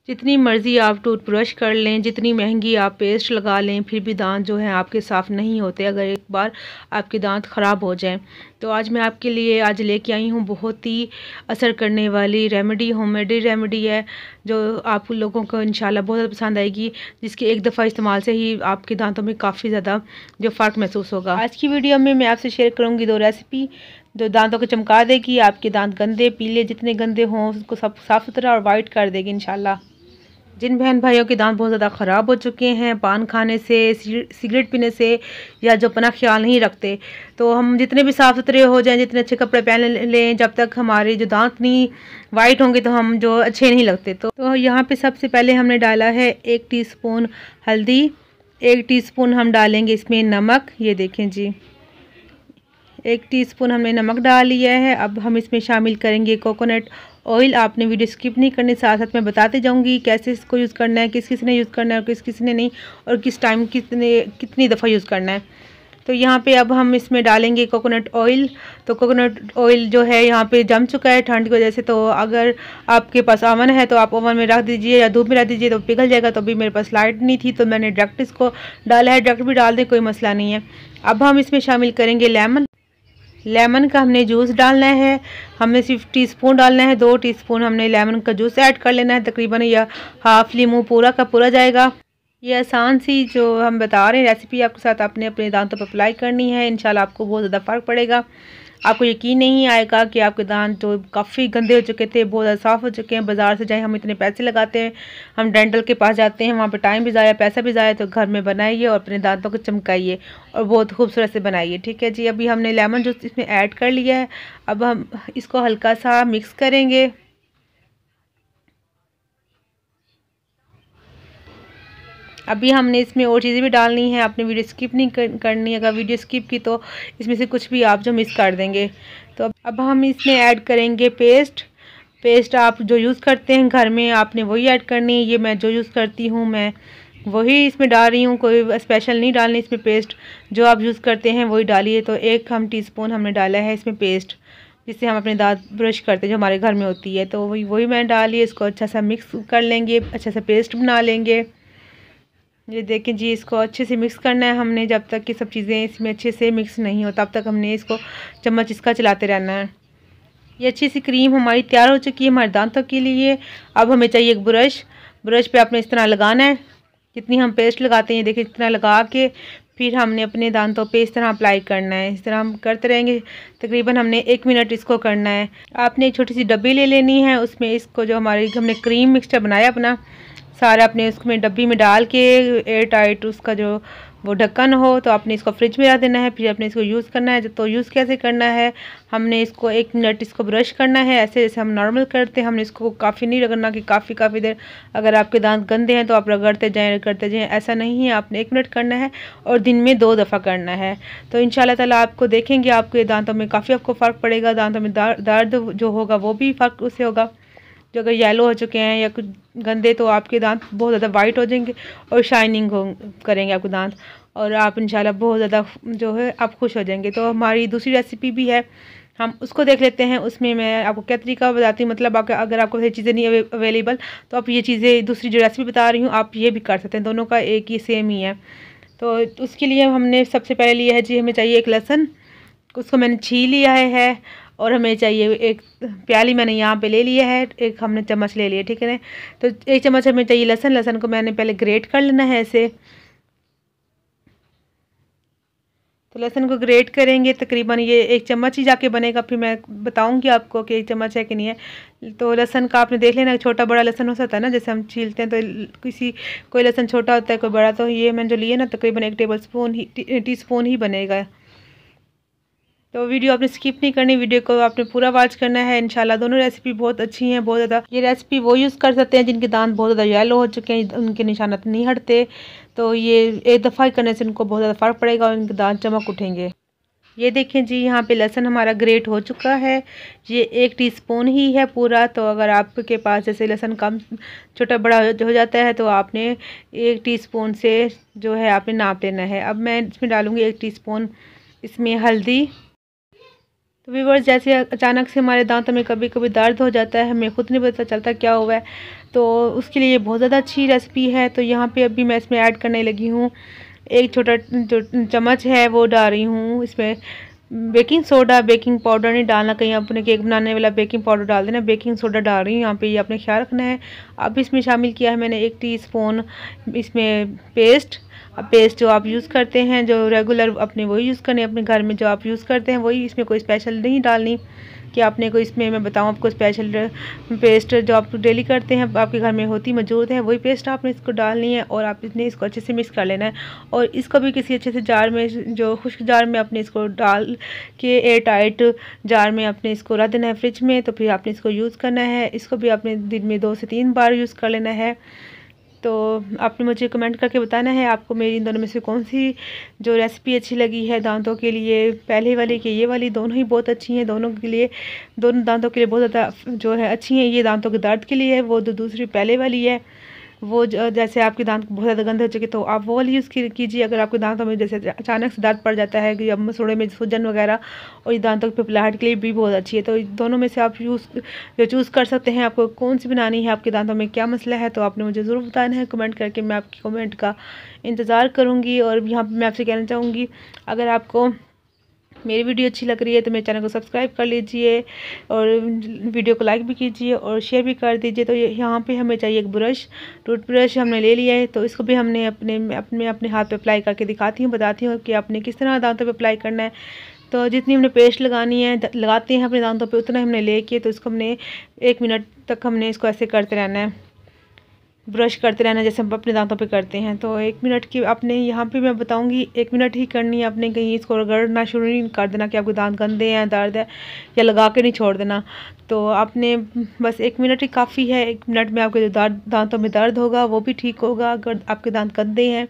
जितनी मर्ज़ी आप टूथब्रश कर लें, जितनी महंगी आप पेस्ट लगा लें, फिर भी दांत जो हैं आपके साफ़ नहीं होते अगर एक बार आपके दांत ख़राब हो जाएं। तो आज मैं आपके लिए आज लेके आई हूँ बहुत ही असर करने वाली रेमेडी, होममेड रेमेडी है जो आप लोगों को इंशाल्लाह बहुत ज़्यादा पसंद आएगी, जिसके एक दफ़ा इस्तेमाल से ही आपके दांतों में काफ़ी ज़्यादा जो फ़र्क महसूस होगा। आज की वीडियो में मैं आपसे शेयर करूँगी 2 रेसिपी जो दांतों को चमका देगी, आपके दांत गंदे पीले जितने गंदे हों उसको सब साफ़ सुथरा और वाइट कर देगी इंशाल्लाह। जिन बहन भाइयों के दांत बहुत ज़्यादा ख़राब हो चुके हैं पान खाने से, सिगरेट पीने से, या जो अपना ख्याल नहीं रखते, तो हम जितने भी साफ़ सुथरे हो जाएं, जितने अच्छे कपड़े पहन लें, जब तक हमारे जो दांत नहीं वाइट होंगे तो हम जो अच्छे नहीं लगते। तो यहाँ पे सबसे पहले हमने डाला है 1 टीस्पून हल्दी, 1 टीस्पून हम डालेंगे इसमें नमक। ये देखें जी 1 टीस्पून हमने नमक डाल लिया है। अब हम इसमें शामिल करेंगे कोकोनट ऑयल। आपने वीडियो स्किप नहीं करनी, साथ साथ मैं बताते जाऊंगी कैसे इसको यूज़ करना है, किस किस ने यूज़ करना है और किस किस ने नहीं, और किस टाइम कितनी दफ़ा यूज़ करना है। तो यहाँ पे अब हम इसमें डालेंगे कोकोनट ऑयल। तो कोकोनट ऑयल जो है यहाँ पे जम चुका है ठंड की वजह से, तो अगर आपके पास ओवन है तो आप ओवन में रख दीजिए या धूप में रख दीजिए तो पिघल जाएगा। तो अभी मेरे पास लाइट नहीं थी तो मैंने डायरेक्ट इसको डाला है, डायरेक्ट भी डाल दें कोई मसला नहीं है। अब हम इसमें शामिल करेंगे लेमन का हमने जूस डालना है। हमने सिर्फ टीस्पून डालना है, 2 टीस्पून हमने लेमन का जूस ऐड कर लेना है तकरीबन, या हाफ लीमू पूरा का पूरा जाएगा। ये आसान सी जो हम बता रहे हैं रेसिपी आपके साथ आपने अपने दांतों पर अप्लाई करनी है, इंशाल्लाह आपको बहुत ज़्यादा फ़र्क पड़ेगा। आपको यकीन नहीं आएगा कि आपके दांत जो काफ़ी गंदे हो चुके थे बहुत ज़्यादा साफ़ हो चुके हैं। बाज़ार से जाए हम इतने पैसे लगाते हैं, हम डेंटल के पास जाते हैं, वहाँ पे टाइम भी ज़ाया पैसा भी ज़ाया, तो घर में बनाइए और अपने दांतों को चमकाइए और बहुत खूबसूरत से बनाइए। ठीक है जी। अभी हमने लेमन जूस इसमें ऐड कर लिया है। अब हम इसको हल्का सा मिक्स करेंगे। अभी हमने इसमें और चीज़ें भी डालनी है, आपने वीडियो स्किप नहीं करनी। अगर वीडियो स्किप की तो इसमें से कुछ भी आप जो मिस कर देंगे। तो अब हम इसमें ऐड करेंगे पेस्ट आप जो यूज़ करते हैं घर में आपने वही ऐड करनी है। ये मैं जो यूज़ करती हूँ मैं वही इसमें डाल रही हूँ, कोई स्पेशल नहीं डालनी इसमें। पेस्ट जो आप यूज़ करते हैं वही डालिए। तो 1 टीस्पून हमने डाला है इसमें पेस्ट, जिससे हम अपने दांत ब्रश करते हैं जो हमारे घर में होती है, तो वही मैंने डाली। इसको अच्छा सा मिक्स कर लेंगे, अच्छा सा पेस्ट बना लेंगे। ये देखें जी, इसको अच्छे से मिक्स करना है हमने, जब तक कि सब चीज़ें इसमें अच्छे से मिक्स नहीं हो तब तक हमने इसको चम्मच इसका चलाते रहना है। ये अच्छी सी क्रीम हमारी तैयार हो चुकी है हमारे दांतों के लिए। अब हमें चाहिए एक ब्रश पे आपने इस तरह लगाना है, जितनी हम पेस्ट लगाते हैं देखिए इतना लगा के फिर हमने अपने दांतों पे इस तरह अप्लाई करना है। इस तरह हम करते रहेंगे, तकरीबन हमने 1 मिनट इसको करना है। आपने एक छोटी सी डब्बी ले लेनी है, उसमें इसको जो हमारी हमने क्रीम मिक्सचर बनाया अपना सारा अपने उसमें डब्बी में डाल के एयर टाइट उसका जो वो ढक्कन हो, तो आपने इसको फ्रिज में रख देना है। फिर आपने इसको यूज़ करना है। तो यूज़ कैसे करना है, हमने इसको 1 मिनट इसको ब्रश करना है ऐसे जैसे हम नॉर्मल करते हैं। हमने इसको काफ़ी नहीं रगड़ना कि काफ़ी देर, अगर आपके दांत गंदे हैं तो आप रगड़ते जाएं, ऐसा नहीं है। आपने 1 मिनट करना है और दिन में 2 दफ़ा करना है। तो इंशाल्लाह ताला आपको देखेंगे आपके दांतों में काफ़ी आपको फ़र्क पड़ेगा। दांतों में दर्द जो होगा वो भी फ़र्क उससे होगा। जो अगर येलो हो चुके हैं या कुछ गंदे, तो आपके दांत बहुत ज़्यादा वाइट हो जाएंगे और शाइनिंग करेंगे आपके दांत, और आप इंशाल्लाह बहुत ज़्यादा जो है आप खुश हो जाएंगे। तो हमारी दूसरी रेसिपी भी है, हम उसको देख लेते हैं। उसमें मैं आपको क्या तरीका बताती हूँ, मतलब अगर आपको ये चीज़ें नहीं अवेलेबल तो आप ये चीज़ें दूसरी जो रेसिपी बता रही हूँ आप ये भी कर सकते हैं, दोनों का एक ही सेम ही है। तो उसके लिए हमने सबसे पहले लिया है जी, हमें चाहिए एक लहसुन, उसको मैंने छील लिया है। और हमें चाहिए एक प्याली मैंने यहाँ पे ले लिया है, एक हमने चम्मच ले लिया, ठीक है ना। तो 1 चम्मच हमें चाहिए लहसुन को मैंने पहले ग्रेट कर लेना है ऐसे। तो लहसुन को ग्रेट करेंगे, तकरीबन ये 1 चम्मच ही जाके बनेगा, फिर मैं बताऊंगी आपको कि 1 चम्मच है कि नहीं है। तो लहसुन का आपने देख लेना, छोटा बड़ा लहसुन हो सकता है ना, जैसे हम छीलते हैं तो कोई लहसुन छोटा होता है कोई बड़ा। तो ये मैंने जो लिए ना तकरीबन 1 टीस्पून ही बनेगा। तो वीडियो आपने स्किप नहीं करनी, वीडियो को आपने पूरा वॉच करना है। इंशाल्लाह दोनों रेसिपी बहुत अच्छी हैं, बहुत ज़्यादा। ये रेसिपी वो यूज़ कर सकते हैं जिनके दांत बहुत ज़्यादा येलो हो चुके हैं, उनके निशानात नहीं हटते। तो ये एक दफ़ा ही करने से उनको बहुत ज़्यादा फ़र्क पड़ेगा और उनके दांत चमक उठेंगे। ये देखें जी, यहाँ पे लहसुन हमारा ग्रेट हो चुका है। ये 1 टीस्पून ही है पूरा। तो अगर आपके पास जैसे लहसुन कम छोटा बड़ा हो जाता है तो आपने 1 टीस्पून से जो है आपने नाप लेना है। अब मैं इसमें डालूँगी 1 टीस्पून इसमें हल्दी, तो व्यूअर्स, जैसे अचानक से हमारे दांतों में कभी कभी दर्द हो जाता है, हमें खुद नहीं पता चलता क्या हुआ है, तो उसके लिए बहुत ज़्यादा अच्छी रेसिपी है। तो यहाँ पे अभी मैं इसमें ऐड करने लगी हूँ, एक छोटा जो चम्मच है वो डाल रही हूँ इसमें बेकिंग सोडा। बेकिंग पाउडर नहीं डालना, कहीं अपने केक बनाने वाला बेकिंग पाउडर डाल देना, बेकिंग सोडा डाल रही हूँ यहाँ पे, ये आपने ख्याल रखना है। अब इसमें शामिल किया है मैंने 1 टीस्पून इसमें पेस्ट। अब पेस्ट जो आप यूज़ करते हैं, जो रेगुलर अपने वही यूज़ करने, अपने घर में जो आप यूज़ करते हैं वही, इसमें कोई स्पेशल नहीं डालनी कि आपने कोई इसमें मैं बताऊँ आपको स्पेशल पेस्ट जो आप डेली करते हैं, आपके घर में होती मौजूद है, वही पेस्ट आपने इसको डालनी है और आप इसने इसको अच्छे से मिक्स कर लेना है। और इसको भी किसी अच्छे से जार में, जो खुश्क जार में आपने इसको डाल के एयर टाइट जार में आपने इसको रख देना है फ्रिज में। तो फिर आपने इसको यूज़ करना है, इसको भी आपने दिन में 2 से 3 बार यूज़ कर लेना है। तो आपने मुझे कमेंट करके बताना है आपको मेरी इन दोनों में से कौन सी जो रेसिपी अच्छी लगी है दांतों के लिए, पहले वाली कि ये वाली। दोनों ही बहुत अच्छी हैं, दोनों के लिए, दोनों दांतों के लिए बहुत ज़्यादा जो है अच्छी हैं। ये दांतों के दर्द के लिए है, वो जो दूसरी पहले वाली है वो जैसे आपके दांत बहुत ज़्यादा गंदे हो चुके तो आप वो वाली यूज़ कीजिए। अगर आपके दांतों में जैसे अचानक से दर्द पड़ जाता है कि अब मसूड़े में सूजन वगैरह, और ये दांतों की पिपलाहट के लिए भी बहुत अच्छी है। तो दोनों में से आप चूज़ कर सकते हैं, आपको कौन सी बनानी है, आपके दांतों में क्या मसला है। तो आपने मुझे ज़रूर बताना है कमेंट करके, मैं आपकी कमेंट का इंतज़ार करूँगी। और यहाँ पर मैं आपसे कहना चाहूँगी, अगर आपको मेरी वीडियो अच्छी लग रही है तो मेरे चैनल को सब्सक्राइब कर लीजिए और वीडियो को लाइक भी कीजिए और शेयर भी कर दीजिए। तो यहाँ पे हमें चाहिए एक ब्रश, टूथब्रश हमने ले लिया है। तो इसको भी हमने अपने हाथ पे अप्लाई करके दिखाती हूँ, बताती हूँ कि आपने किस तरह दांतों पे अप्लाई करना है। तो जितनी हमने पेस्ट लगानी है लगाते हैं अपने दांतों पे, उतना हमने लेके तो इसको हमने 1 मिनट तक हमने इसको ऐसे करते रहना है, ब्रश करते रहना जैसे हम अपने दांतों पे करते हैं। तो 1 मिनट की आपने यहाँ पे मैं बताऊंगी 1 मिनट ही करनी है, आपने कहीं इसको रगड़ना शुरू नहीं कर देना कि आपके दांत गंदे हैं, दर्द है, या लगा के नहीं छोड़ देना। तो आपने बस 1 मिनट ही काफ़ी है। 1 मिनट में आपके जो दांतों में दर्द होगा वो भी ठीक होगा। अगर आपके दांत गंदे हैं,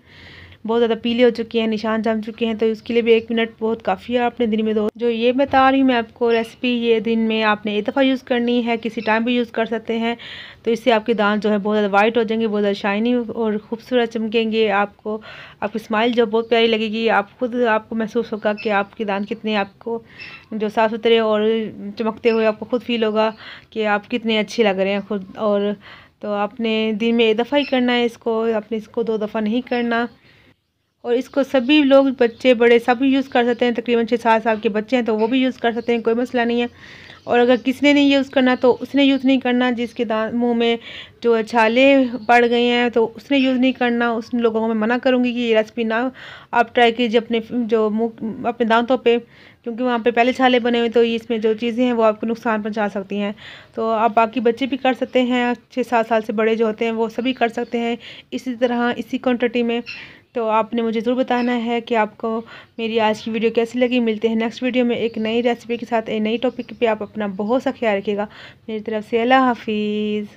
बहुत ज़्यादा पीले हो चुके हैं, निशान जम चुके हैं, तो उसके लिए भी 1 मिनट बहुत काफ़ी है। आपने दिन में 2, जो ये बता रही हूँ मैं आपको रेसिपी, ये दिन में आपने 1 दफ़ा यूज़ करनी है, किसी टाइम भी यूज़ कर सकते हैं। तो इससे आपके दांत जो है बहुत ज़्यादा वाइट हो जाएंगे, बहुत ज़्यादा शाइनी और खूबसूरत चमकेंगे। आपको आपकी स्माइल जो बहुत प्यारी लगेगी, आप खुद आपको महसूस होगा कि आपके दांत कितने आपको जो साफ़ सुथरे और चमकते हुए आपको खुद फील होगा कि आप कितने अच्छे लग रहे हैं खुद। और तो आपने दिन में 1 दफ़ा ही करना है इसको, आपने इसको 2 दफ़ा नहीं करना। और इसको सभी लोग, बच्चे बड़े सभी यूज़ कर सकते हैं। तकरीबन 6-7 साल के बच्चे हैं तो वो भी यूज़ कर सकते हैं, कोई मसला नहीं है। और अगर किसी ने नहीं यूज़ करना तो उसने यूज़ नहीं करना, जिसके दांत मुंह में जो छाले पड़ गए हैं तो उसने यूज़ नहीं करना। उन लोगों को मैं मना करूँगी कि ये रेसिपी ना आप ट्राई कीजिए अपने जो मुँह अपने दांतों पे, क्योंकि वहाँ पे पहले छाले बने हुए, तो इसमें जो चीज़ें हैं वो आपको नुकसान पहुँचा सकती हैं। तो आप बाकी बच्चे भी कर सकते हैं, 6-7 साल से बड़े जो होते हैं वो सभी कर सकते हैं इसी तरह, इसी क्वान्टिटी में। तो आपने मुझे ज़रूर बताना है कि आपको मेरी आज की वीडियो कैसी लगी। मिलते हैं नेक्स्ट वीडियो में एक नई रेसिपी के साथ, एक नई टॉपिक पे। आप अपना बहुत सा ख्याल रखिएगा। मेरी तरफ से अल्लाह हाफिज़।